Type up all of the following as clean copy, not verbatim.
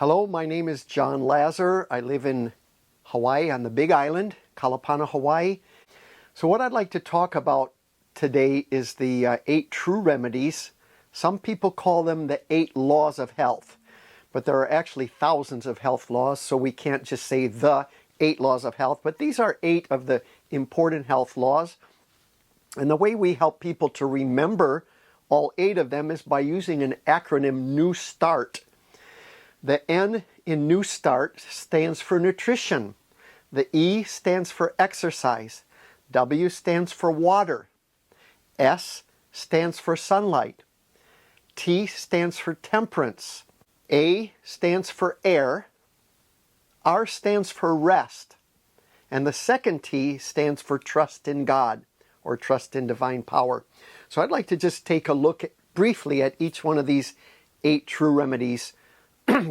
Hello, my name is John Lazar. I live in Hawaii on the Big Island, Kalapana, Hawaii. So what I'd like to talk about today is the 8 true remedies. Some people call them the 8 laws of health, but there are actually thousands of health laws, so we can't just say the 8 laws of health, but these are 8 of the important health laws. And the way we help people to remember all 8 of them is by using an acronym, New Start. The N in New Start stands for nutrition. The E stands for exercise. W stands for water. S stands for sunlight. T stands for temperance. A stands for air. R stands for rest. And the second T stands for trust in God, or trust in divine power. So I'd like to just take a look briefly at each one of these 8 true remedies,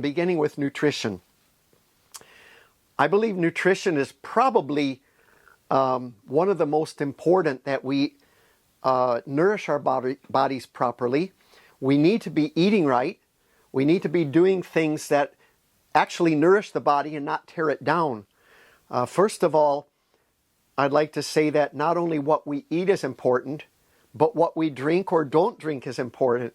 beginning with nutrition. I believe nutrition is probably one of the most important, that we nourish our bodies properly. We need to be eating right. We need to be doing things that actually nourish the body and not tear it down. First of all, I'd like to say that not only what we eat is important, but what we drink or don't drink is important.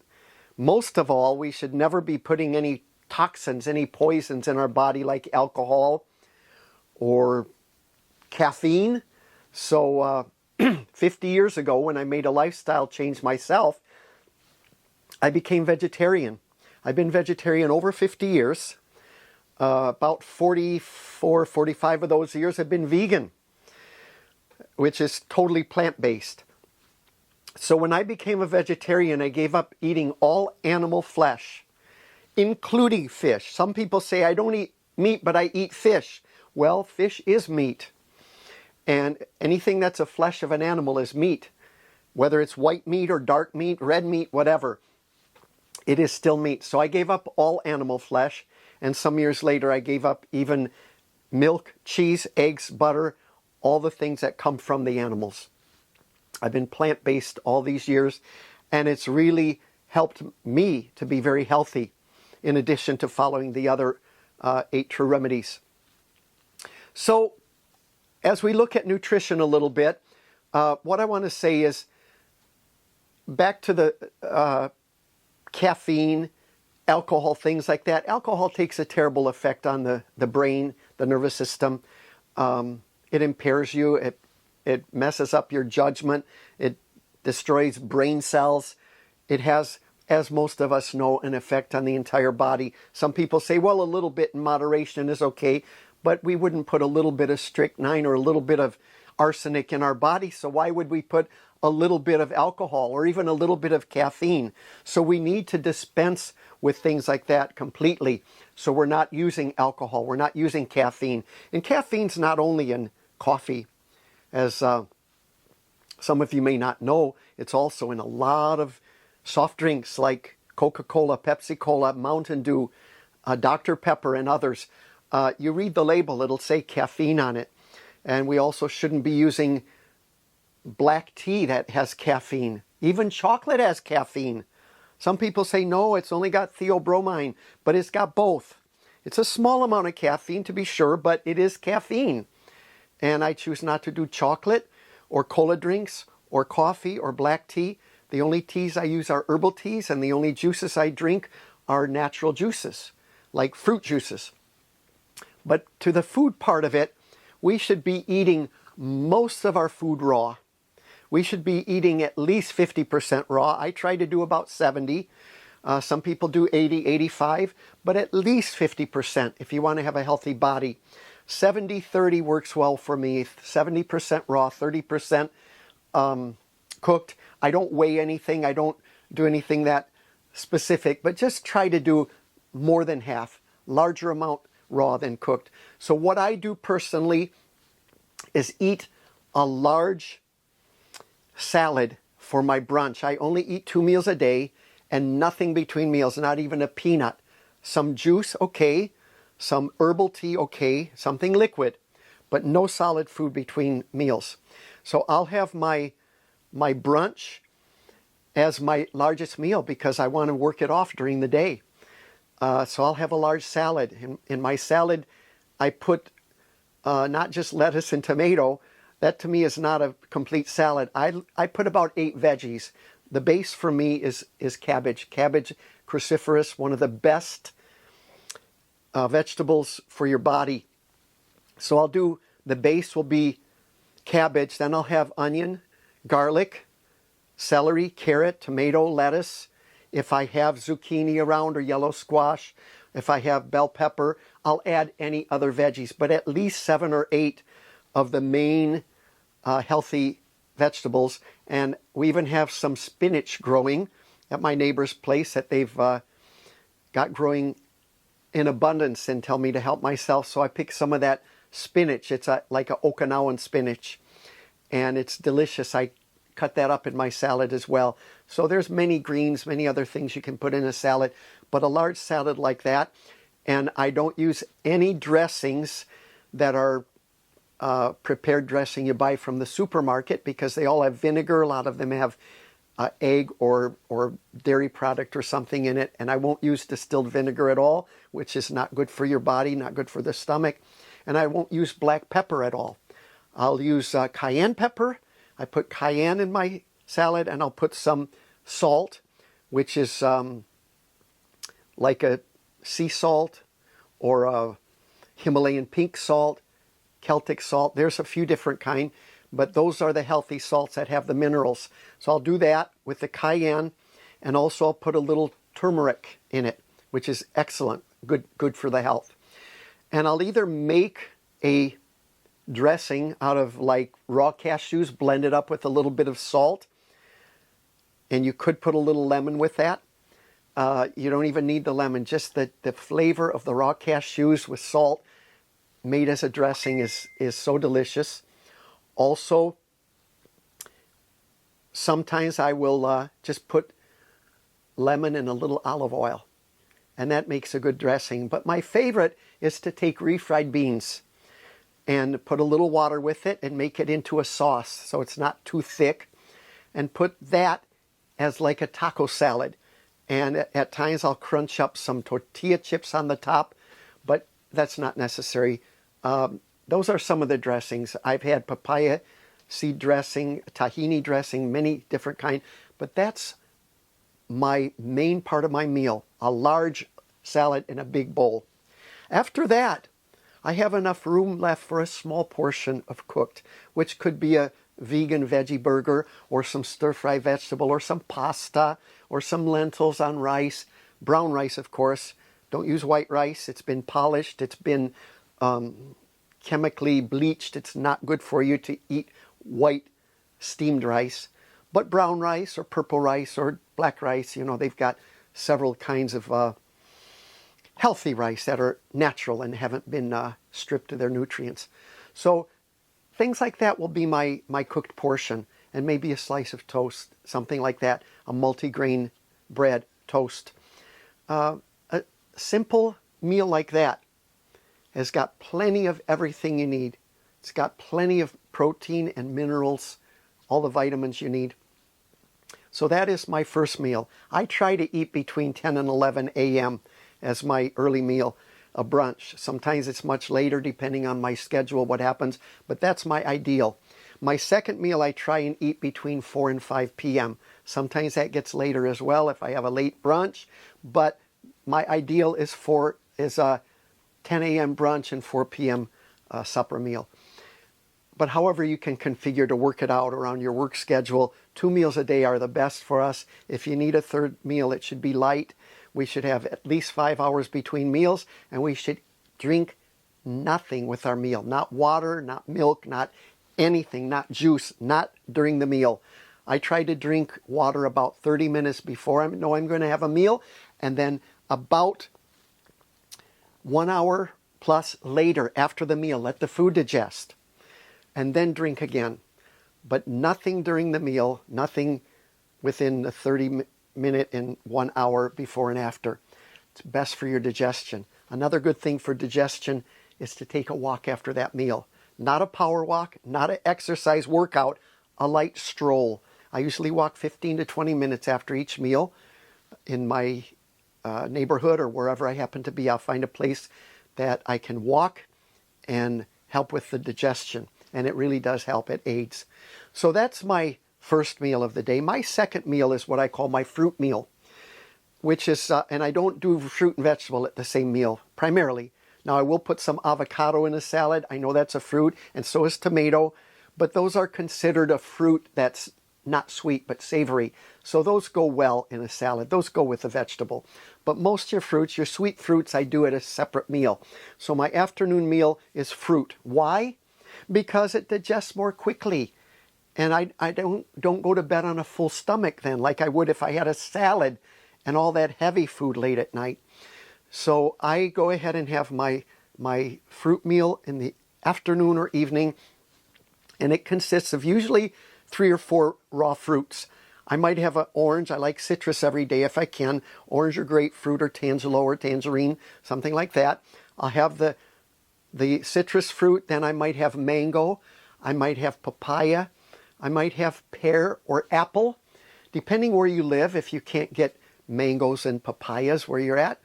Most of all, we should never be putting any toxins, any poisons in our body like alcohol or caffeine. So 50 years ago, when I made a lifestyle change myself, I became vegetarian. I've been vegetarian over 50 years. About 44, 45 of those years have been vegan, which is totally plant-based. So when I became a vegetarian, I gave up eating all animal flesh, including fish. Some people say, I don't eat meat, but I eat fish. Well, fish is meat. And anything that's a flesh of an animal is meat. Whether it's white meat or dark meat, red meat, whatever, it is still meat. So I gave up all animal flesh. And some years later, I gave up even milk, cheese, eggs, butter, all the things that come from the animals. I've been plant-based all these years, and it's really helped me to be very healthy, in addition to following the other 8 true remedies. So, as we look at nutrition a little bit, what I want to say is, back to the caffeine, alcohol, things like that. Alcohol takes a terrible effect on the brain, the nervous system. It impairs you. It messes up your judgment. It destroys brain cells. It has, as most of us know, an effect on the entire body. Some people say, well, a little bit in moderation is okay, but we wouldn't put a little bit of strychnine or a little bit of arsenic in our body, so why would we put a little bit of alcohol or even a little bit of caffeine? So we need to dispense with things like that completely. So we're not using alcohol, we're not using caffeine. And caffeine's not only in coffee. As some of you may not know, it's also in a lot of soft drinks like Coca-Cola, Pepsi-Cola, Mountain Dew, Dr. Pepper, and others. You read the label, it'll say caffeine on it. And we also shouldn't be using black tea that has caffeine. Even chocolate has caffeine. Some people say, no, it's only got theobromine, but it's got both. It's a small amount of caffeine, to be sure, but it is caffeine. And I choose not to do chocolate or cola drinks or coffee or black tea. The only teas I use are herbal teas, and the only juices I drink are natural juices, like fruit juices. But to the food part of it, we should be eating most of our food raw. We should be eating at least 50% raw. I try to do about 70. Some people do 80, 85, but at least 50% if you want to have a healthy body. 70-30 works well for me. 70% raw, 30% cooked. I don't weigh anything. I don't do anything that specific, but just try to do more than half, larger amount raw than cooked. So what I do personally is eat a large salad for my brunch. I only eat 2 meals a day and nothing between meals, not even a peanut. Some juice, okay. Some herbal tea, okay. Something liquid, but no solid food between meals. So I'll have my brunch as my largest meal because I want to work it off during the day. So I'll have a large salad. In my salad, I put not just lettuce and tomato. That to me is not a complete salad. I put about 8 veggies. The base for me is cabbage. Cabbage cruciferous, one of the best vegetables for your body. So I'll do, the base will be cabbage, then I'll have onion, garlic, celery, carrot, tomato, lettuce. If I have zucchini around or yellow squash, if I have bell pepper, I'll add any other veggies, but at least 7 or 8 of the main healthy vegetables. And we even have some spinach growing at my neighbor's place that they've got growing in abundance and tell me to help myself. So I pick some of that spinach. It's like an Okinawan spinach, and it's delicious. I cut that up in my salad as well. So there's many greens, many other things you can put in a salad, but a large salad like that. And I don't use any dressings that are prepared dressing you buy from the supermarket, because they all have vinegar. A lot of them have egg or dairy product or something in it. And I won't use distilled vinegar at all, which is not good for your body, not good for the stomach. And I won't use black pepper at all. I'll use cayenne pepper. I put cayenne in my salad, and I'll put some salt, which is like a sea salt or a Himalayan pink salt, Celtic salt. There's a few different kinds, but those are the healthy salts that have the minerals. So I'll do that with the cayenne, and also I'll put a little turmeric in it, which is excellent, good for the health. And I'll either make a dressing out of like raw cashews, blend it up with a little bit of salt, and you could put a little lemon with that. You don't even need the lemon, just the flavor of the raw cashews with salt made as a dressing is so delicious. Also, sometimes I will just put lemon and a little olive oil, and that makes a good dressing. But my favorite is to take refried beans and put a little water with it and make it into a sauce so it's not too thick, and put that as like a taco salad. And at times I'll crunch up some tortilla chips on the top, but that's not necessary. Those are some of the dressings. I've had papaya seed dressing, tahini dressing, many different kinds, but that's my main part of my meal, a large salad in a big bowl. After that, I have enough room left for a small portion of cooked, which could be a vegan veggie burger, or some stir-fry vegetable, or some pasta, or some lentils on rice. Brown rice, of course. Don't use white rice. It's been polished. It's been chemically bleached. It's not good for you to eat white steamed rice. But brown rice, or purple rice, or black rice, you know, they've got several kinds of healthy rice that are natural and haven't been stripped of their nutrients. So things like that will be my cooked portion, and maybe a slice of toast, something like that, a multigrain bread, toast. A simple meal like that has got plenty of everything you need. It's got plenty of protein and minerals, all the vitamins you need. So that is my first meal. I try to eat between 10 and 11 a.m. as my early meal, a brunch. Sometimes it's much later depending on my schedule, what happens, but that's my ideal. My second meal I try and eat between 4 and 5 p.m. Sometimes that gets later as well if I have a late brunch, but my ideal is a 10 a.m. brunch and 4 p.m. Supper meal. But however you can configure to work it out around your work schedule, 2 meals a day are the best for us. If you need a third meal, it should be light. We should have at least 5 hours between meals, and we should drink nothing with our meal. Not water, not milk, not anything, not juice, not during the meal. I try to drink water about 30 minutes before I know I'm going to have a meal, and then about 1 hour plus later after the meal. Let the food digest, and then drink again. But nothing during the meal, nothing within the 30-minute and 1 hour before and after. It's best for your digestion. Another good thing for digestion is to take a walk after that meal. Not a power walk, not an exercise workout, a light stroll. I usually walk 15 to 20 minutes after each meal in my neighborhood or wherever I happen to be, I'll find a place that I can walk and help with the digestion. And it really does help. It aids. So that's my first meal of the day. My second meal is what I call my fruit meal, which is, and I don't do fruit and vegetable at the same meal, primarily. Now, I will put some avocado in a salad. I know that's a fruit, and so is tomato. But those are considered a fruit that's not sweet, but savory. So those go well in a salad. Those go with the vegetable. But most of your fruits, your sweet fruits, I do at a separate meal. So my afternoon meal is fruit. Why? Because it digests more quickly. And I don't go to bed on a full stomach then, like I would if I had a salad and all that heavy food late at night. So I go ahead and have my fruit meal in the afternoon or evening, and it consists of usually 3 or 4 raw fruits. I might have an orange. I like citrus every day if I can. Orange or grapefruit or tangelo or tangerine, something like that. I'll have the citrus fruit. Then I might have mango. I might have papaya. I might have pear or apple. Depending where you live, if you can't get mangoes and papayas where you're at,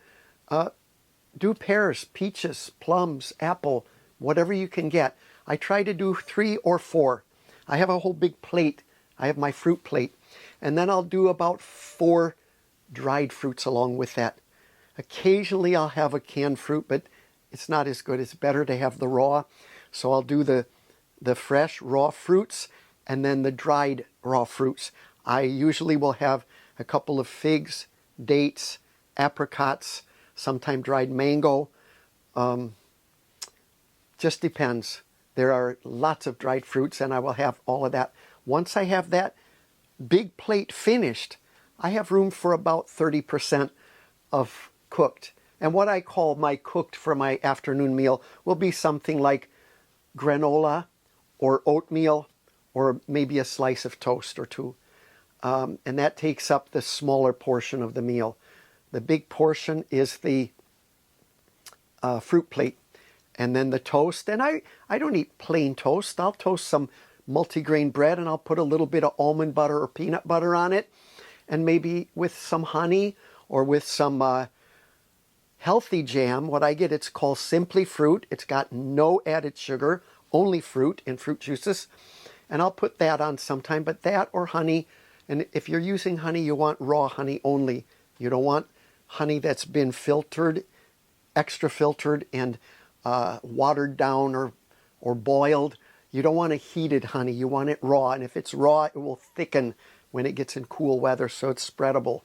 do pears, peaches, plums, apple, whatever you can get. I try to do 3 or 4. I have a whole big plate. I have my fruit plate. And then I'll do about 4 dried fruits along with that. Occasionally I'll have a canned fruit, but it's not as good. It's better to have the raw. So I'll do the fresh raw fruits and then the dried raw fruits. I usually will have a couple of figs, dates, apricots, sometimes dried mango. Just depends. There are lots of dried fruits, and I will have all of that. Once I have that big plate finished, I have room for about 30% of cooked. And what I call my cooked for my afternoon meal will be something like granola or oatmeal or maybe a slice of toast or 2. And that takes up the smaller portion of the meal. The big portion is the fruit plate. And then the toast. And I don't eat plain toast. I'll toast some multigrain bread and I'll put a little bit of almond butter or peanut butter on it. And maybe with some honey or with some healthy jam. What I get, it's called Simply Fruit. It's got no added sugar, only fruit and fruit juices. And I'll put that on sometime. But that or honey. And if you're using honey, you want raw honey only. You don't want honey that's been filtered, extra filtered, and watered down or boiled. You don't want a heated honey. You want it raw. And if it's raw, it will thicken when it gets in cool weather, so it's spreadable.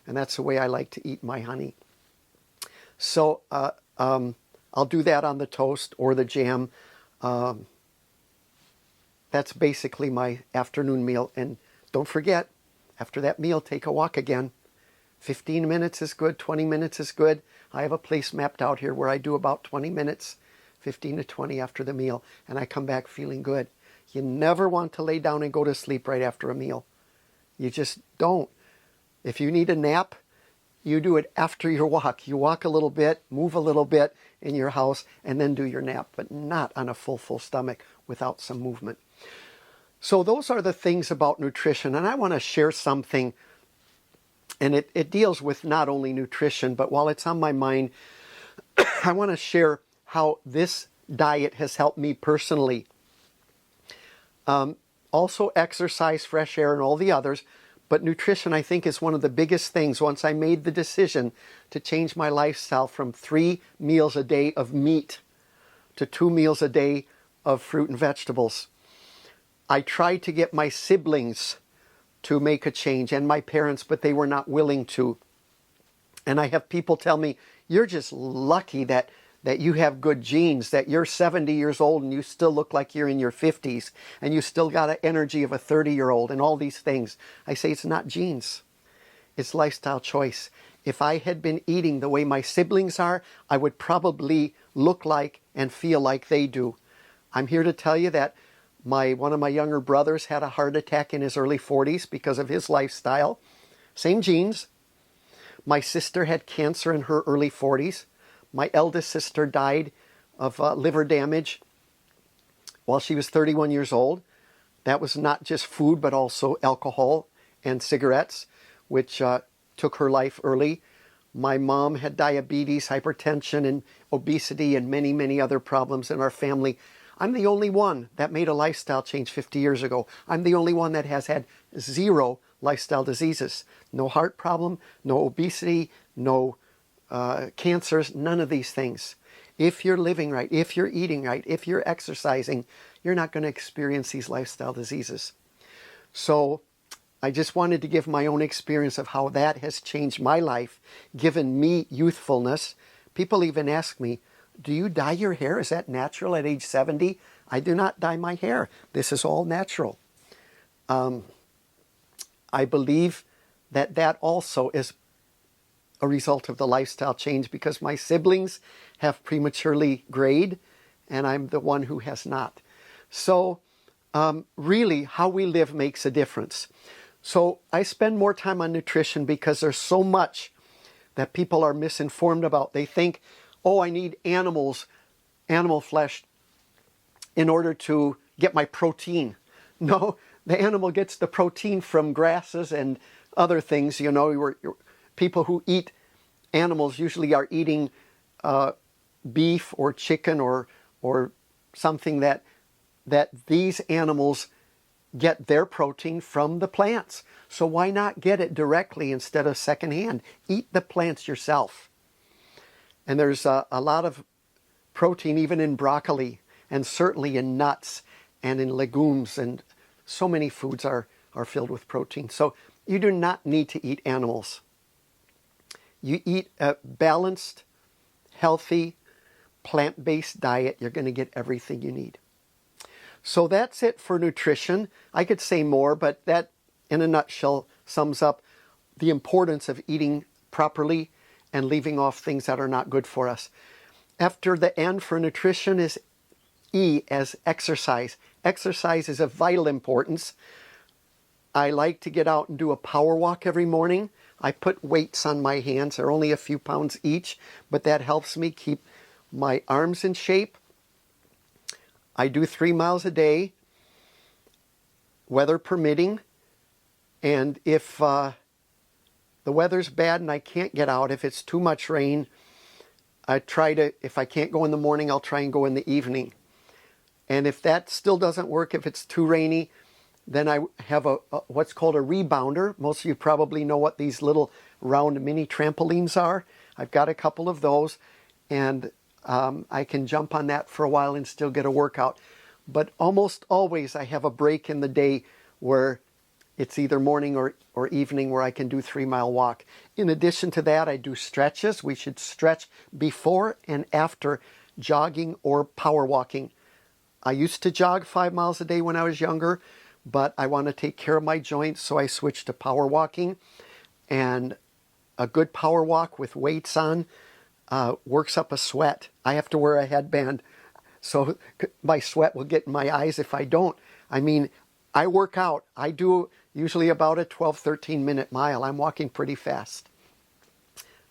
And that's the way I like to eat my honey. So I'll do that on the toast or the jam. That's basically my afternoon meal. And don't forget, after that meal, take a walk again. 15 minutes is good, 20 minutes is good. I have a place mapped out here where I do about 20 minutes, 15 to 20 after the meal, and I come back feeling good. You never want to lay down and go to sleep right after a meal. You just don't. If you need a nap, you do it after your walk. You walk a little bit, move a little bit in your house, and then do your nap, but not on a full stomach without some movement. So those are the things about nutrition, and I want to share something. And it deals with not only nutrition, but while it's on my mind, I want to share how this diet has helped me personally. Also exercise, fresh air, and all the others. But nutrition, I think, is one of the biggest things. Once I made the decision to change my lifestyle from 3 meals a day of meat to 2 meals a day of fruit and vegetables, I tried to get my siblings to make a change, and my parents, but they were not willing to. And I have people tell me, you're just lucky that you have good genes, that you're 70 years old and you still look like you're in your 50s, and you still got an energy of a 30-year-old and all these things. I say it's not genes. It's lifestyle choice. If I had been eating the way my siblings are, I would probably look like and feel like they do. I'm here to tell you that one of my younger brothers had a heart attack in his early 40s because of his lifestyle. Same genes. My sister had cancer in her early 40s. My eldest sister died of liver damage while she was 31 years old. That was not just food, but also alcohol and cigarettes, which took her life early. My mom had diabetes, hypertension, and obesity, and many, many other problems in our family. I'm the only one that made a lifestyle change 50 years ago. I'm the only one that has had 0 lifestyle diseases. No heart problem, no obesity, no cancers, none of these things. If you're living right, if you're eating right, if you're exercising, you're not going to experience these lifestyle diseases. So I just wanted to give my own experience of how that has changed my life, given me youthfulness. People even ask me, do you dye your hair? Is that natural at age 70? I do not dye my hair. This is all natural. I believe that that also is a result of the lifestyle change because my siblings have prematurely grayed and I'm the one who has not. So really how we live makes a difference. So I spend more time on nutrition because there's so much that people are misinformed about. They think, oh, I need animal flesh in order to get my protein. No, the animal gets the protein from grasses and other things. You know, people who eat animals usually are eating beef or chicken or something that these animals get their protein from the plants. So why not get it directly instead of secondhand? Eat the plants yourself. And there's a lot of protein even in broccoli and certainly in nuts and in legumes, and so many foods are filled with protein. So you do not need to eat animals. You eat a balanced, healthy, plant-based diet, you're going to get everything you need. So that's it for nutrition. I could say more, but that in a nutshell sums up the importance of eating properly and leaving off things that are not good for us. After the N for nutrition is E as exercise. Exercise is of vital importance. I like to get out and do a power walk every morning. I put weights on my hands. They're only a few pounds each, but that helps me keep my arms in shape. I do 3 miles a day, weather permitting. And if the weather's bad and I can't get out, if it's too much rain, if I can't go in the morning, I'll try and go in the evening. And if that still doesn't work, if it's too rainy, then I have what's called a rebounder. Most of you probably know what these little round mini trampolines are. I've got a couple of those, and I can jump on that for a while and still get a workout. But almost always I have a break in the day where it's either morning or evening where I can do 3-mile walk. In addition to that, I do stretches. We should stretch before and after jogging or power walking. I used to jog 5 miles a day when I was younger, but I want to take care of my joints, so I switched to power walking. And a good power walk with weights on works up a sweat. I have to wear a headband, so my sweat will get in my eyes if I don't. I mean, I work out. I do usually about a 12, 13-minute mile. I'm walking pretty fast,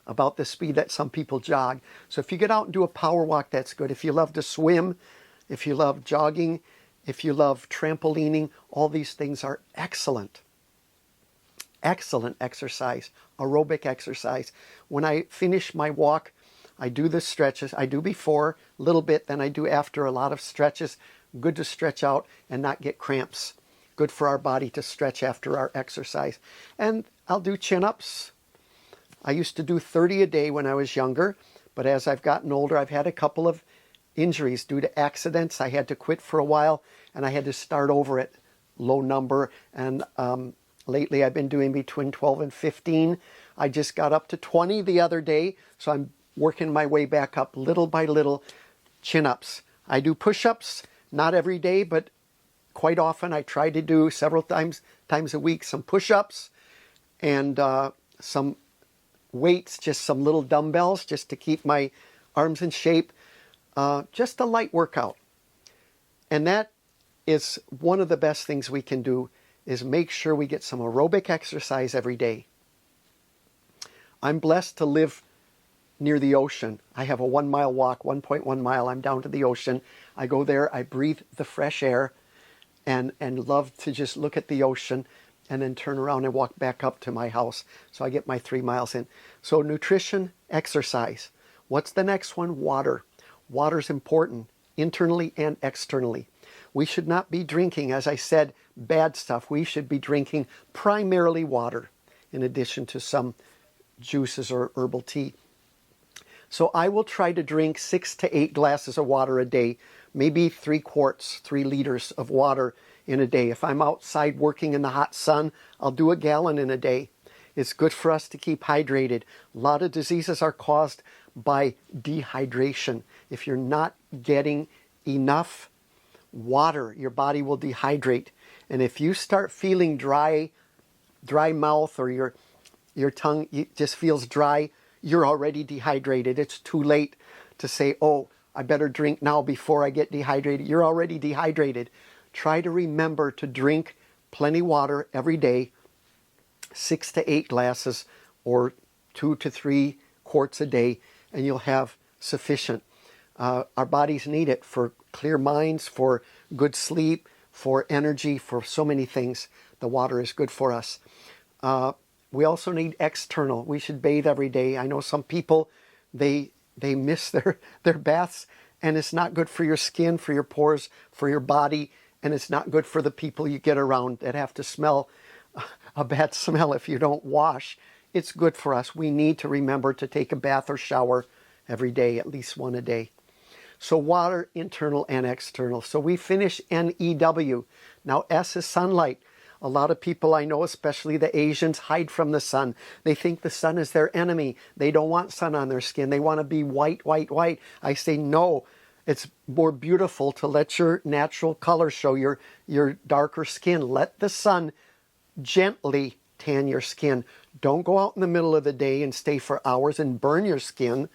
about the speed that some people jog. So if you get out and do a power walk, that's good. If you love to swim, if you love jogging, if you love trampolining, all these things are excellent. Excellent exercise, aerobic exercise. When I finish my walk, I do the stretches. I do before a little bit, then I do after a lot of stretches. Good to stretch out and not get cramps. Good for our body to stretch after our exercise. And I'll do chin-ups. I used to do 30 a day when I was younger, but as I've gotten older, I've had a couple of injuries due to accidents. I had to quit for a while, and I had to start over at low number. And lately, I've been doing between 12 and 15. I just got up to 20 the other day, so I'm working my way back up little by little. Chin-ups. I do push-ups, not every day, but quite often. I try to do several times a week some push-ups and some weights, just some little dumbbells, just to keep my arms in shape. Just a light workout. And that is one of the best things we can do, is make sure we get some aerobic exercise every day. I'm blessed to live near the ocean. I have a 1-mile walk, 1.1 mile. I'm down to the ocean. I go there, I breathe the fresh air and love to just look at the ocean and then turn around and walk back up to my house. So I get my 3 miles in. So nutrition, exercise. What's the next one? Water. Water's important, internally and externally. We should not be drinking, as I said, bad stuff. We should be drinking primarily water, in addition to some juices or herbal tea. So I will try to drink 6 to 8 glasses of water a day, maybe 3 quarts, 3 liters of water in a day. If I'm outside working in the hot sun, I'll do a gallon in a day. It's good for us to keep hydrated. A lot of diseases are caused by dehydration. If you're not getting enough water, your body will dehydrate. And if you start feeling dry mouth, or your tongue just feels dry, you're already dehydrated. It's too late to say, oh, I better drink now before I get dehydrated. You're already dehydrated. Try to remember to drink plenty water every day, 6 to 8 glasses or 2 to 3 quarts a day, and you'll have sufficient. Our bodies need it for clear minds, for good sleep, for energy, for so many things. The water is good for us. We also need external. We should bathe every day. I know some people, they miss their baths, and it's not good for your skin, for your pores, for your body, and it's not good for the people you get around that have to smell a bad smell if you don't wash. It's good for us. We need to remember to take a bath or shower every day, at least one a day. So water, internal and external. So we finish NEW. Now S is sunlight. A lot of people I know, especially the Asians, hide from the sun. They think the sun is their enemy. They don't want sun on their skin. They want to be white, white, white. I say no. It's more beautiful to let your natural color show, your darker skin. Let the sun gently tan your skin. Don't go out in the middle of the day and stay for hours and burn your skin.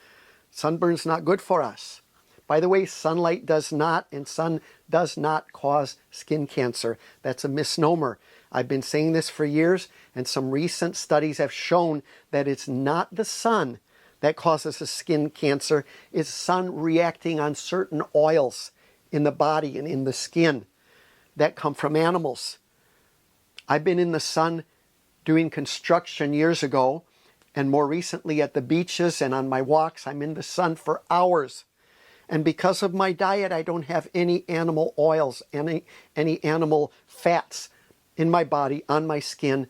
Sunburn's not good for us. By the way, sunlight does not, and sun does not cause skin cancer. That's a misnomer. I've been saying this for years, and some recent studies have shown that it's not the sun that causes a skin cancer. It's sun reacting on certain oils in the body and in the skin that come from animals. I've been in the sun doing construction years ago, and more recently at the beaches and on my walks, I'm in the sun for hours. And because of my diet, I don't have any animal oils, any animal fats in my body, on my skin.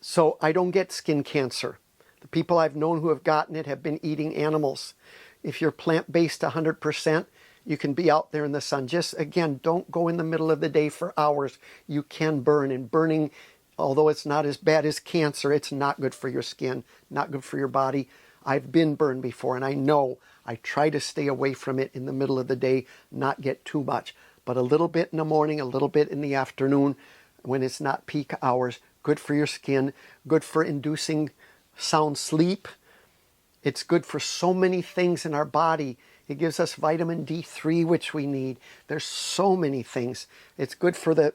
So I don't get skin cancer. The people I've known who have gotten it have been eating animals. If you're plant-based 100%, you can be out there in the sun. Just, again, don't go in the middle of the day for hours. You can burn, and burning, although it's not as bad as cancer, it's not good for your skin, not good for your body. I've been burned before, and I know. I try to stay away from it in the middle of the day, not get too much. But a little bit in the morning, a little bit in the afternoon, when it's not peak hours, good for your skin, good for inducing sound sleep. It's good for so many things in our body. It gives us vitamin D3, which we need. There's so many things. It's good for the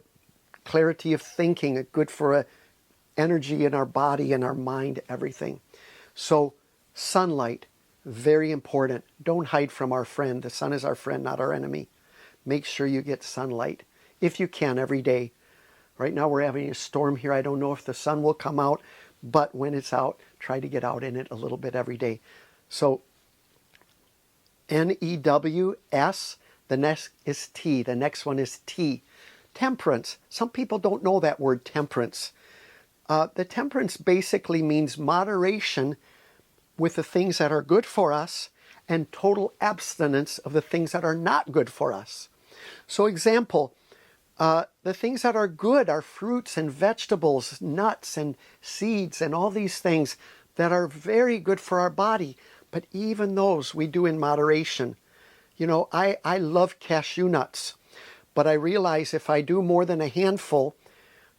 clarity of thinking. It's good for energy in our body and our mind, everything. So sunlight, very important. Don't hide from our friend. The sun is our friend, not our enemy. Make sure you get sunlight, if you can, every day. Right now we're having a storm here. I don't know if the sun will come out, but when it's out, try to get out in it a little bit every day. So NEWS, the next is T. The next one is T. Temperance. Some people don't know that word, temperance. The temperance basically means moderation with the things that are good for us and total abstinence of the things that are not good for us. So example, the things that are good are fruits and vegetables, nuts and seeds and all these things that are very good for our body. But even those we do in moderation. You know, I love cashew nuts, but I realize if I do more than a handful,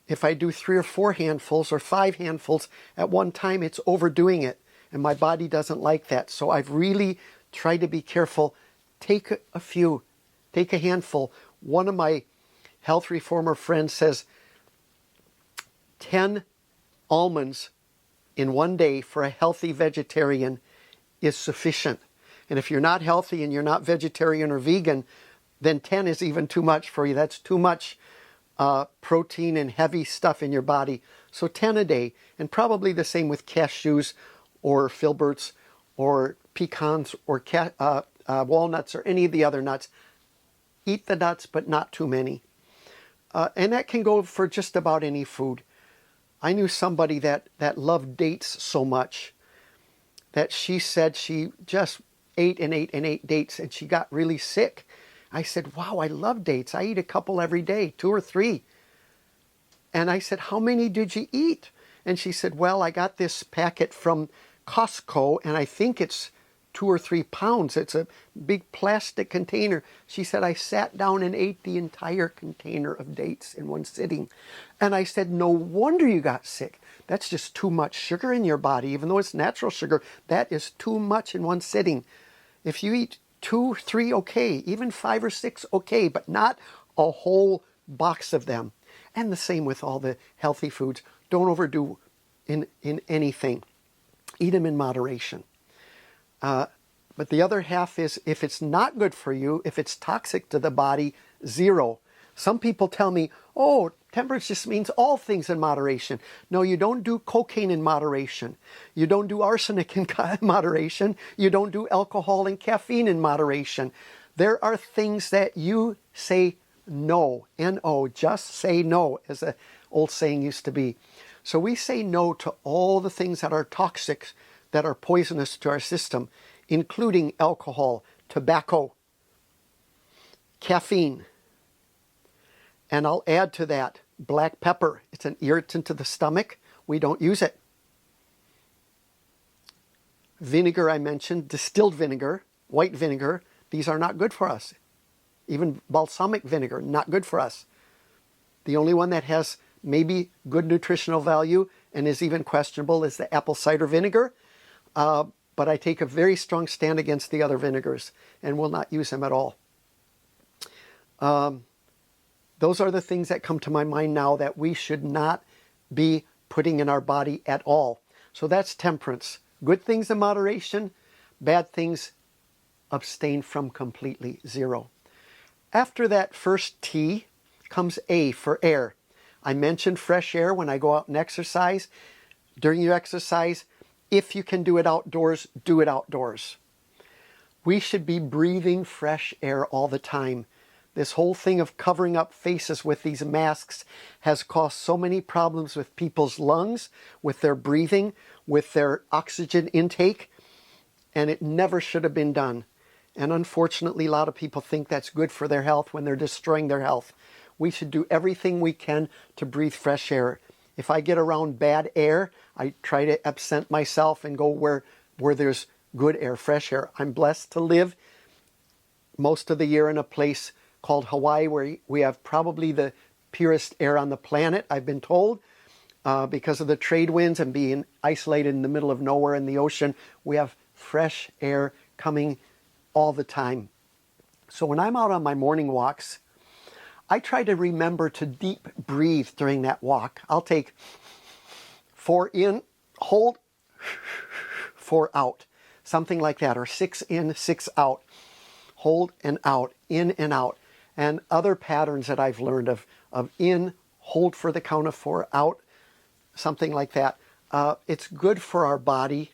if I do 3 or 4 handfuls or 5 handfuls at one time, it's overdoing it. And my body doesn't like that. So I've really tried to be careful. Take a few. Take a handful. One of my health reformer friends says 10 almonds in one day for a healthy vegetarian is sufficient. And if you're not healthy and you're not vegetarian or vegan, then 10 is even too much for you. That's too much protein and heavy stuff in your body. So 10 a day, and probably the same with cashews or filberts or pecans or walnuts or any of the other nuts. Eat the nuts, but not too many. And that can go for just about any food. I knew somebody that loved dates so much that she said she just ate and ate and ate dates, and she got really sick. I said, wow, I love dates. I eat a couple every day, 2 or 3. And I said, how many did you eat? And she said, well, I got this packet from Costco, and I think it's 2 or 3 pounds. It's a big plastic container. She said, I sat down and ate the entire container of dates in one sitting. And I said, no wonder you got sick. That's just too much sugar in your body. Even though it's natural sugar, that is too much in one sitting. If you eat 2, 3, okay. Even 5 or 6, okay. But not a whole box of them. And the same with all the healthy foods. Don't overdo in anything. Eat them in moderation. But the other half is, if it's not good for you, if it's toxic to the body, 0. Some people tell me, oh, temperance just means all things in moderation. No, you don't do cocaine in moderation. You don't do arsenic in moderation. You don't do alcohol and caffeine in moderation. There are things that you say no, N-O, just say no, as an old saying used to be. So we say no to all the things that are toxic, that are poisonous to our system, including alcohol, tobacco, caffeine. And I'll add to that black pepper. It's an irritant to the stomach. We don't use it. Vinegar, I mentioned, distilled vinegar, white vinegar. These are not good for us. Even balsamic vinegar, not good for us. The only one that has maybe good nutritional value and is even questionable is the apple cider vinegar. But I take a very strong stand against the other vinegars and will not use them at all. Those are the things that come to my mind now that we should not be putting in our body at all. So that's temperance. Good things in moderation, bad things abstain from completely, 0. After that first T comes A for air. I mentioned fresh air when I go out and exercise. During your exercise, if you can do it outdoors, do it outdoors. We should be breathing fresh air all the time. This whole thing of covering up faces with these masks has caused so many problems with people's lungs, with their breathing, with their oxygen intake, and it never should have been done. And unfortunately, a lot of people think that's good for their health when they're destroying their health. We should do everything we can to breathe fresh air. If I get around bad air, I try to absent myself and go where there's good air, fresh air. I'm blessed to live most of the year in a place called Hawaii, where we have probably the purest air on the planet, I've been told. Because of the trade winds and being isolated in the middle of nowhere in the ocean, we have fresh air coming all the time. So when I'm out on my morning walks, I try to remember to deep breathe during that walk. I'll take 4 in, hold, 4 out, something like that, or 6 in, 6 out, hold and out, in and out, and other patterns that I've learned of in, hold for the count of 4, out, something like that. It's good for our body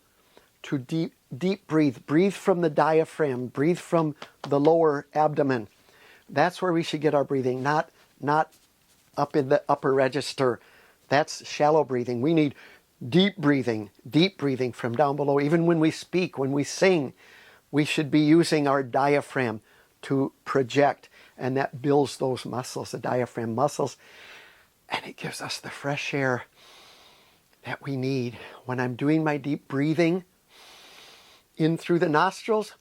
to deep breathe. Breathe from the diaphragm. Breathe from the lower abdomen. That's where we should get our breathing, not up in the upper register. That's shallow breathing. We need deep breathing from down below. Even when we speak, when we sing, we should be using our diaphragm to project, and that builds those muscles, the diaphragm muscles, and it gives us the fresh air that we need. When I'm doing my deep breathing, in through the nostrils,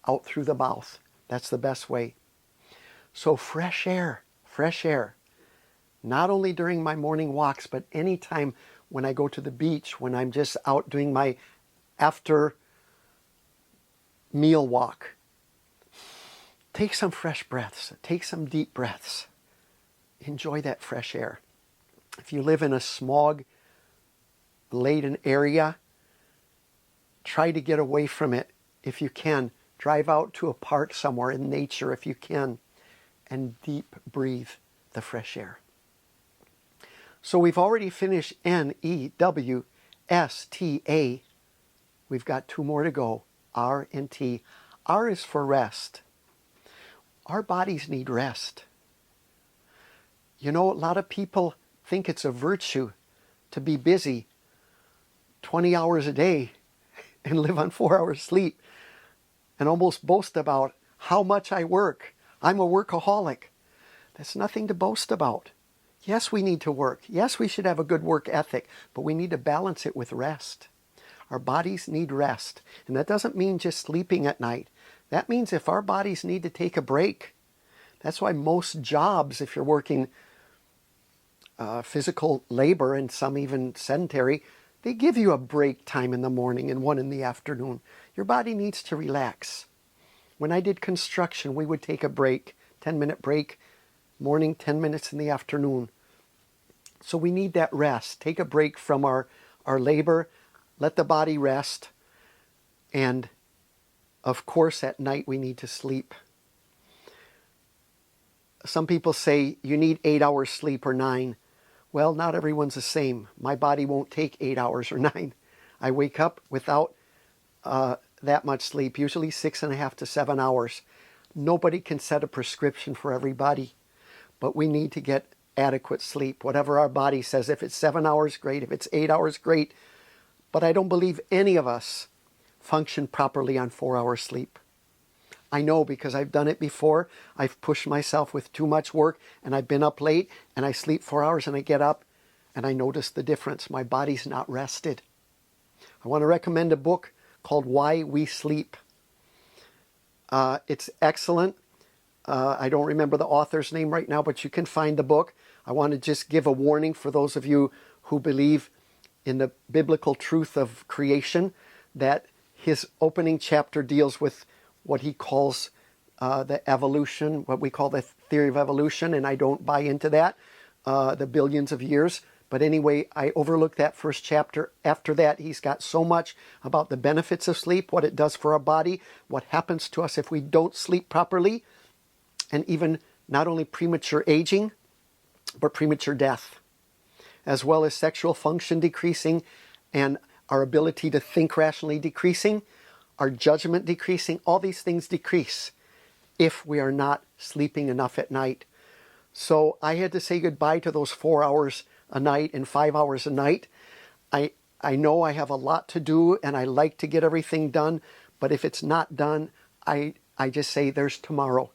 out through the mouth. That's the best way. So fresh air, not only during my morning walks, but anytime when I go to the beach, when I'm just out doing my after meal walk. Take some fresh breaths, take some deep breaths. Enjoy that fresh air. If you live in a smog-laden area, try to get away from it if you can. Drive out to a park somewhere in nature if you can, and deep breathe. the fresh air. So we've already finished N-E-W-S-T-A. We've got 2 more to go, R and T. R is for rest. Our bodies need rest. You know, a lot of people think it's a virtue to be busy 20 hours a day and live on 4 hours sleep and almost boast about how much I work. I'm a workaholic. That's nothing to boast about. Yes, we need to work. Yes, we should have a good work ethic, but we need to balance it with rest. Our bodies need rest. And that doesn't mean just sleeping at night. That means if our bodies need to take a break. That's why most jobs, if you're working physical labor and some even sedentary, they give you a break time in the morning and one in the afternoon. Your body needs to relax. When I did construction, we would take a break, 10-minute break, morning, 10 minutes in the afternoon. So we need that rest. Take a break from our labor, let the body rest, and of course at night we need to sleep. Some people say you need 8 hours sleep or 9. Well, not everyone's the same. My body won't take 8 hours or 9. I wake up without that much sleep, usually 6.5 to 7 hours. Nobody can set a prescription for everybody, but we need to get adequate sleep. Whatever our body says, if it's 7 hours, great. If it's 8 hours, great. But I don't believe any of us function properly on 4 hours sleep. I know because I've done it before. I've pushed myself with too much work and I've been up late and I sleep 4 hours and I get up and I notice the difference. My body's not rested. I want to recommend a book called Why We Sleep. It's excellent. I don't remember the author's name right now, but you can find the book. I want to just give a warning for those of you who believe in the biblical truth of creation, that his opening chapter deals with what he calls the evolution, what we call the theory of evolution, and I don't buy into that, the billions of years. But anyway, I overlooked that first chapter. After that, he's got so much about the benefits of sleep, what it does for our body, what happens to us if we don't sleep properly, and even not only premature aging, but premature death, as well as sexual function decreasing and our ability to think rationally decreasing, our judgment decreasing. All these things decrease if we are not sleeping enough at night. So I had to say goodbye to those 4 hours a night and 5 hours a night. I know I have a lot to do and I like to get everything done, but if it's not done, I just say there's tomorrow.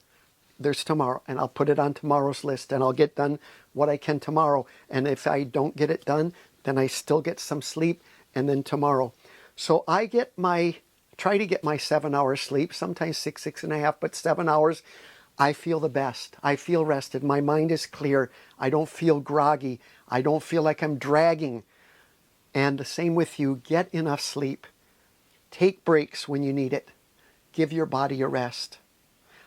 There's tomorrow, and I'll put it on tomorrow's list and I'll get done what I can tomorrow. And if I don't get it done, then I still get some sleep and then tomorrow. So I try to get my 7 hours sleep, sometimes 6.5, but 7 hours. I feel the best. I feel rested. My mind is clear. I don't feel groggy. I don't feel like I'm dragging. And the same with you. Get enough sleep. Take breaks when you need it. Give your body a rest.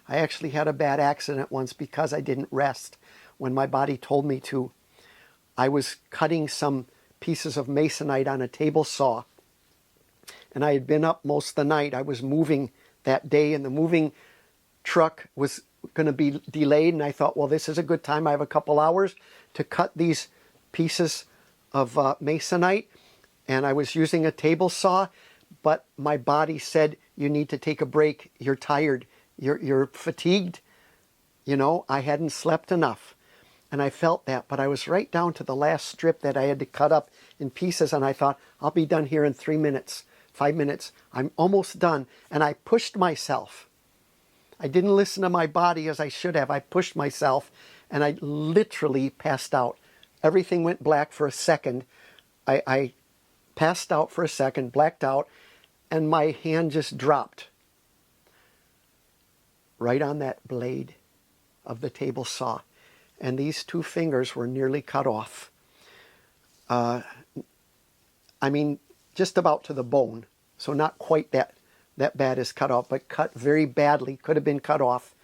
I actually had a bad accident once because I didn't rest when my body told me to. I was cutting some pieces of masonite on a table saw, and I had been up most of the night. I was moving that day, and the moving truck was going to be delayed, and I thought, well, this is a good time. I have a couple hours to cut these pieces of masonite, and I was using a table saw, but my body said, you need to take a break. You're tired. You're fatigued. You know, I hadn't slept enough. And I felt that, but I was right down to the last strip that I had to cut up in pieces, and I thought, I'll be done here in 3 minutes, 5 minutes. I'm almost done. And I pushed myself. I didn't listen to my body as I should have. I pushed myself, and I literally passed out. Everything went black for a second. I passed out for a second, blacked out, and my hand just dropped right on that blade of the table saw. And these 2 fingers were nearly cut off. I mean, just about to the bone. So not quite that bad as cut off, but cut very badly. Could have been cut off.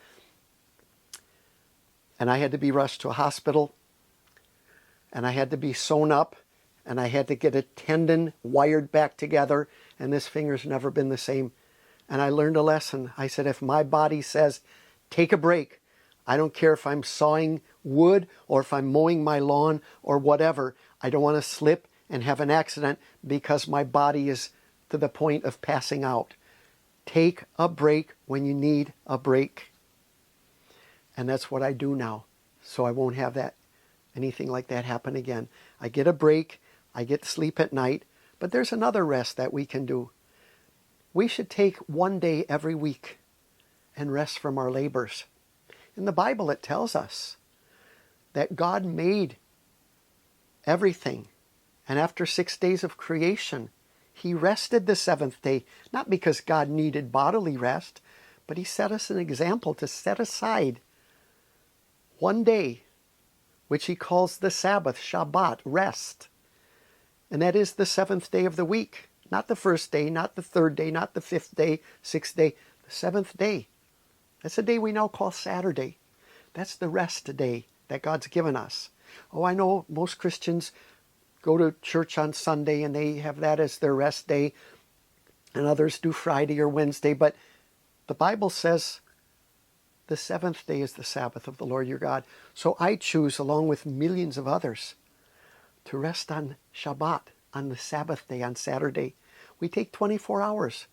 And I had to be rushed to a hospital. And I had to be sewn up. And I had to get a tendon wired back together. And this finger's never been the same. And I learned a lesson. I said, if my body says, take a break, I don't care if I'm sawing wood or if I'm mowing my lawn or whatever. I don't want to slip and have an accident because my body is to the point of passing out. Take a break when you need a break. And that's what I do now. So I won't have anything like that happen again. I get a break. I get sleep at night. But there's another rest that we can do. We should take one day every week and rest from our labors. In the Bible, it tells us that God made everything. And after 6 days of creation, he rested the seventh day, not because God needed bodily rest, but he set us an example to set aside one day, which he calls the Sabbath, Shabbat, rest. And that is the seventh day of the week. Not the first day, not the third day, not the fifth day, sixth day, the seventh day. That's a day we now call Saturday. That's the rest day that God's given us. Oh, I know most Christians go to church on Sunday and they have that as their rest day, and others do Friday or Wednesday, but the Bible says the seventh day is the Sabbath of the Lord your God. So I choose, along with millions of others, to rest on Shabbat, on the Sabbath day, on Saturday. We take 24 hours.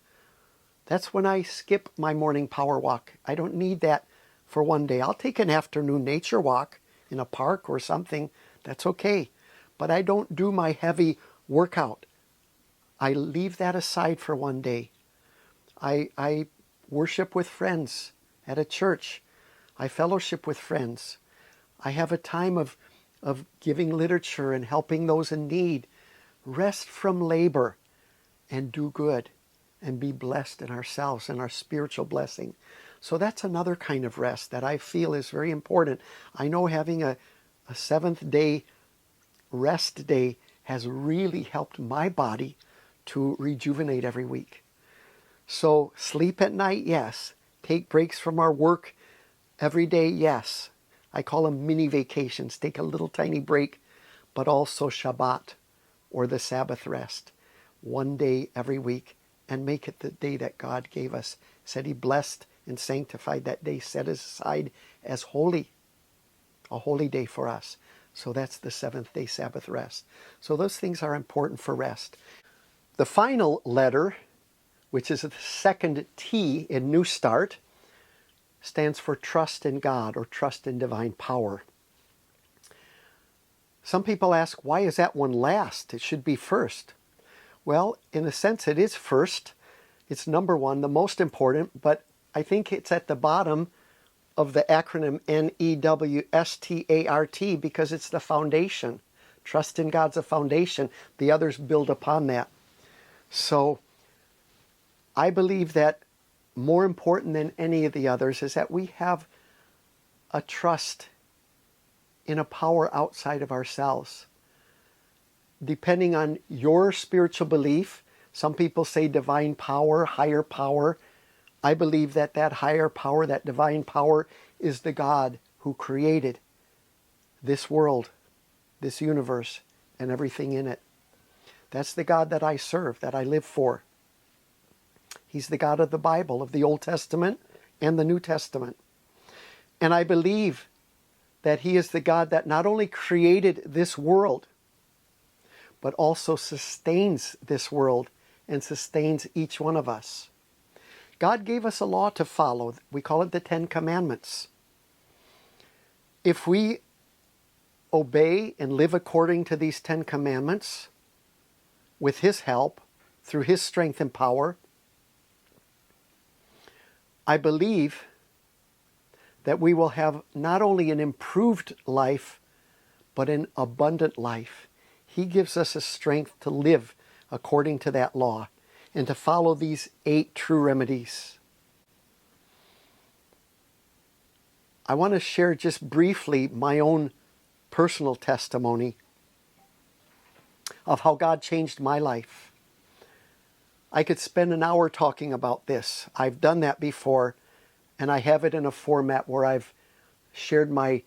That's when I skip my morning power walk. I don't need that for one day. I'll take an afternoon nature walk in a park or something. That's okay. But I don't do my heavy workout. I leave that aside for one day. I worship with friends at a church. I fellowship with friends. I have a time of giving literature and helping those in need. Rest from labor and do good and be blessed in ourselves and our spiritual blessing. So that's another kind of rest that I feel is very important. I know having a seventh day rest day has really helped my body to rejuvenate every week. So sleep at night, yes. Take breaks from our work every day, yes. I call them mini vacations. Take a little tiny break, but also Shabbat or the Sabbath rest. One day every week, and make it the day that God gave us. Said he blessed and sanctified that day, set it aside as holy, a holy day for us. So that's the seventh day Sabbath rest. So those things are important for rest. The final letter, which is the second T in New Start, stands for trust in God or trust in divine power. Some people ask, why is that one last? It should be first. Well, in a sense, it is first. It's number one, the most important, but I think it's at the bottom of the acronym NEWSTART because it's the foundation. Trust in God's a foundation. The others build upon that. So I believe that more important than any of the others is that we have a trust in a power outside of ourselves. Depending on your spiritual belief, some people say divine power, higher power. I believe that that higher power, that divine power, is the God who created this world, this universe, and everything in it. That's the God that I serve, that I live for. He's the God of the Bible, of the Old Testament and the New Testament. And I believe that he is the God that not only created this world, but also sustains this world and sustains each one of us. God gave us a law to follow. We call it the 10 Commandments. If we obey and live according to these 10 Commandments, with his help, through his strength and power, I believe that we will have not only an improved life, but an abundant life. He gives us a strength to live according to that law and to follow these 8 true remedies. I want to share just briefly my own personal testimony of how God changed my life. I could spend an hour talking about this. I've done that before, and I have it in a format where I've shared my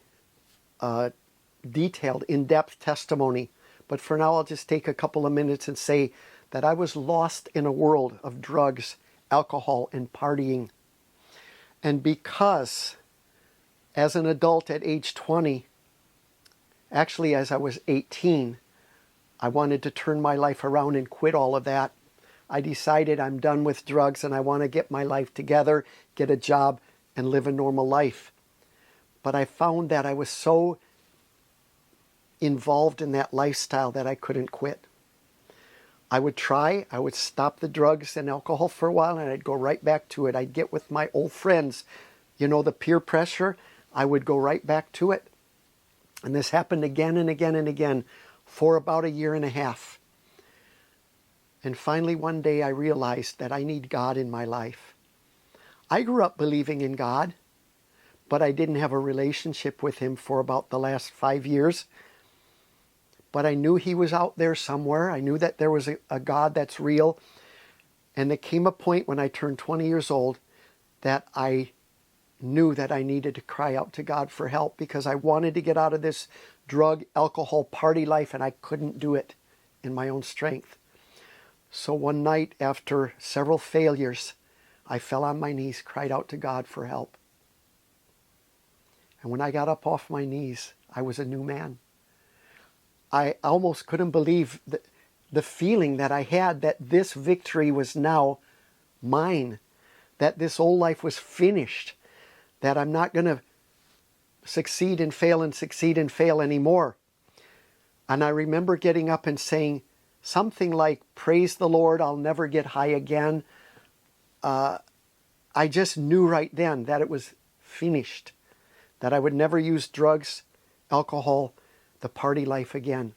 detailed, in-depth testimony. But for now, I'll just take a couple of minutes and say that I was lost in a world of drugs, alcohol, and partying. And because As an adult at age 20, actually as I was 18, I wanted to turn my life around and quit all of that. I decided I'm done with drugs and I want to get my life together, get a job, and live a normal life. But I found that I was so involved in that lifestyle that I couldn't quit. I would stop the drugs and alcohol for a while and I'd go right back to it. I'd get with my old friends, the peer pressure, I would go right back to it. And this happened again and again and again for about a year and a half. And finally one day I realized that I need God in my life. I grew up believing in God, but I didn't have a relationship with Him for about the last 5 years. But I knew He was out there somewhere. I knew that there was a God that's real. And there came a point when I turned 20 years old that I knew that I needed to cry out to God for help because I wanted to get out of this drug, alcohol, party life, and I couldn't do it in my own strength. So one night after several failures, I fell on my knees, cried out to God for help. And when I got up off my knees, I was a new man. I almost couldn't believe the feeling that I had that this victory was now mine, that this old life was finished, that I'm not going to succeed and fail anymore. And I remember getting up and saying something like, "Praise the Lord, I'll never get high again." I just knew right then that it was finished, that I would never use drugs, alcohol, the party life again.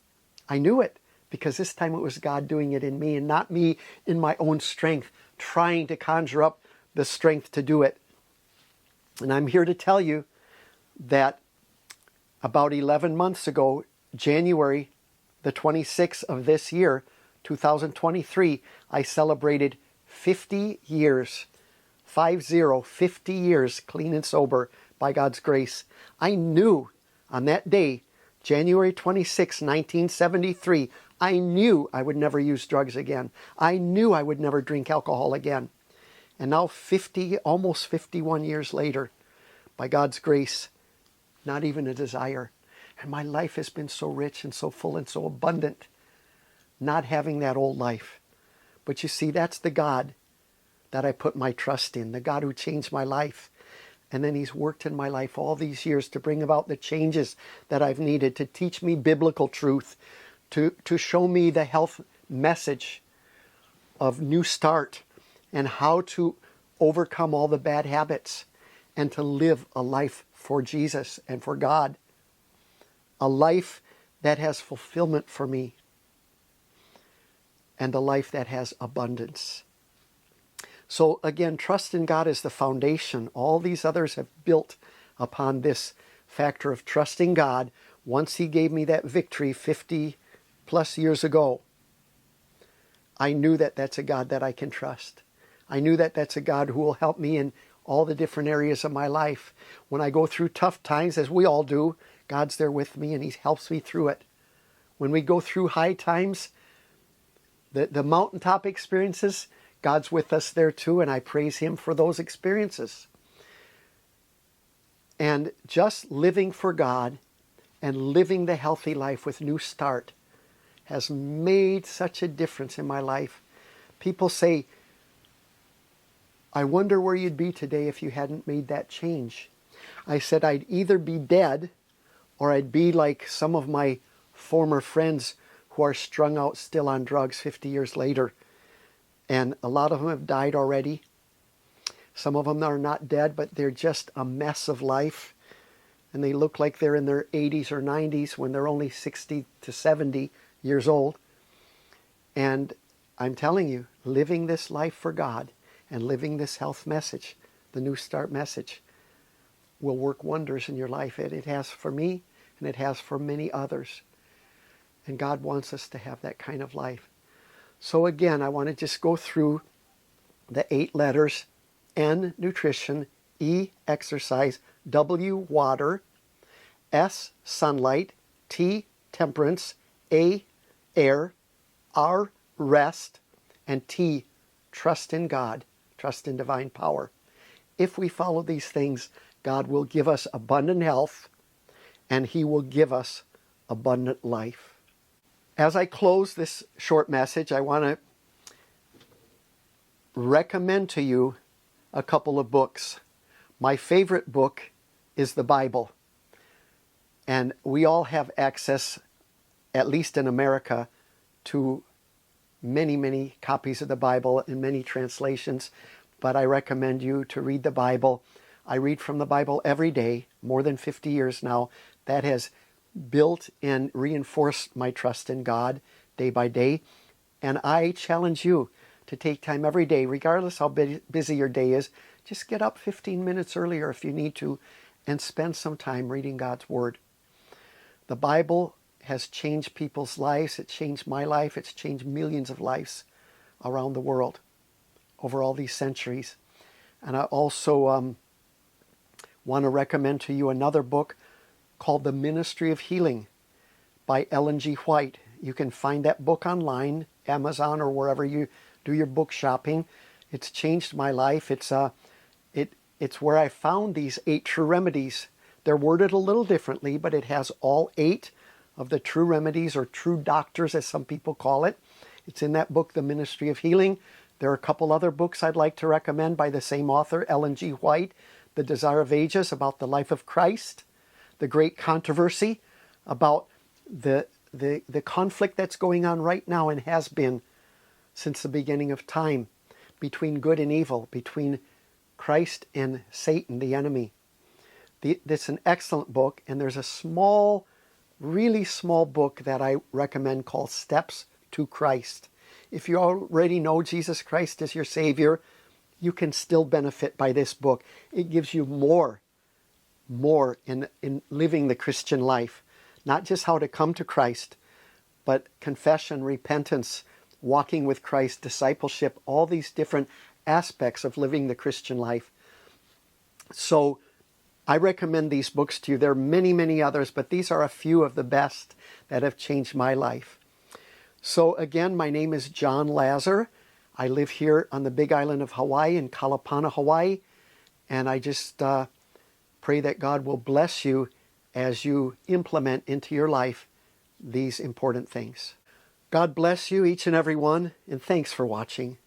I knew it because this time it was God doing it in me and not me in my own strength, trying to conjure up the strength to do it. And I'm here to tell you that about 11 months ago, January the 26th of this year, 2023, I celebrated 50 years, 50 years clean and sober by God's grace. I knew on that day, January 26, 1973, I knew I would never use drugs again. I knew I would never drink alcohol again. And now almost 51 years later, by God's grace, not even a desire. And my life has been so rich and so full and so abundant, not having that old life. But you see, that's the God that I put my trust in, the God who changed my life. And then He's worked in my life all these years to bring about the changes that I've needed, to teach me biblical truth, to show me the health message of New Start and how to overcome all the bad habits and to live a life for Jesus and for God. A life that has fulfillment for me and a life that has abundance. So again, trust in God is the foundation. All these others have built upon this factor of trusting God. Once He gave me that victory 50 plus years ago, I knew that that's a God that I can trust. I knew that that's a God who will help me in all the different areas of my life. When I go through tough times, as we all do, God's there with me and He helps me through it. When we go through high times, the mountaintop experiences, God's with us there too, and I praise Him for those experiences. And just living for God and living the healthy life with New Start has made such a difference in my life. People say, "I wonder where you'd be today if you hadn't made that change." I said I'd either be dead or I'd be like some of my former friends who are strung out still on drugs 50 years later. And a lot of them have died already. Some of them are not dead, but they're just a mess of life. And they look like they're in their 80s or 90s when they're only 60 to 70 years old. And I'm telling you, living this life for God and living this health message, the New Start message, will work wonders in your life. It has for me, and it has for many others. And God wants us to have that kind of life. So again, I want to just go through the 8 letters: N, nutrition; E, exercise; W, water; S, sunlight; T, temperance; A, air; R, rest; and T, trust in God, trust in divine power. If we follow these things, God will give us abundant health, and He will give us abundant life. As I close this short message, I want to recommend to you a couple of books. My favorite book is the Bible. And we all have access, at least in America, to many, many copies of the Bible and many translations. But I recommend you to read the Bible. I read from the Bible every day, more than 50 years now. That has built and reinforced my trust in God day by day. And I challenge you to take time every day, regardless how busy your day is. Just get up 15 minutes earlier if you need to and spend some time reading God's Word. The Bible has changed people's lives. It changed my life. It's changed millions of lives around the world over all these centuries. And I also want to recommend to you another book called The Ministry of Healing by Ellen G. White. You can find that book online, Amazon, or wherever you do your book shopping. It's changed my life. It's where I found these 8 true remedies. They're worded a little differently, but it has all 8 of the true remedies, or true doctors, as some people call it. It's in that book, The Ministry of Healing. There are a couple other books I'd like to recommend by the same author, Ellen G. White. The Desire of Ages, about the life of Christ. The Great Controversy, about the conflict that's going on right now and has been since the beginning of time between good and evil, between Christ and Satan, the enemy. This is an excellent book, and there's a small, really small book that I recommend called Steps to Christ. If you already know Jesus Christ as your Savior, you can still benefit by this book. It gives you more in living the Christian life. Not just how to come to Christ, but confession, repentance, walking with Christ, discipleship, all these different aspects of living the Christian life. So I recommend these books to you. There are many, many others, but these are a few of the best that have changed my life. So again, my name is John Lazar. I live here on the big island of Hawaii, in Kalapana, Hawaii. And I just pray that God will bless you as you implement into your life these important things. God bless you, each and every one, and thanks for watching.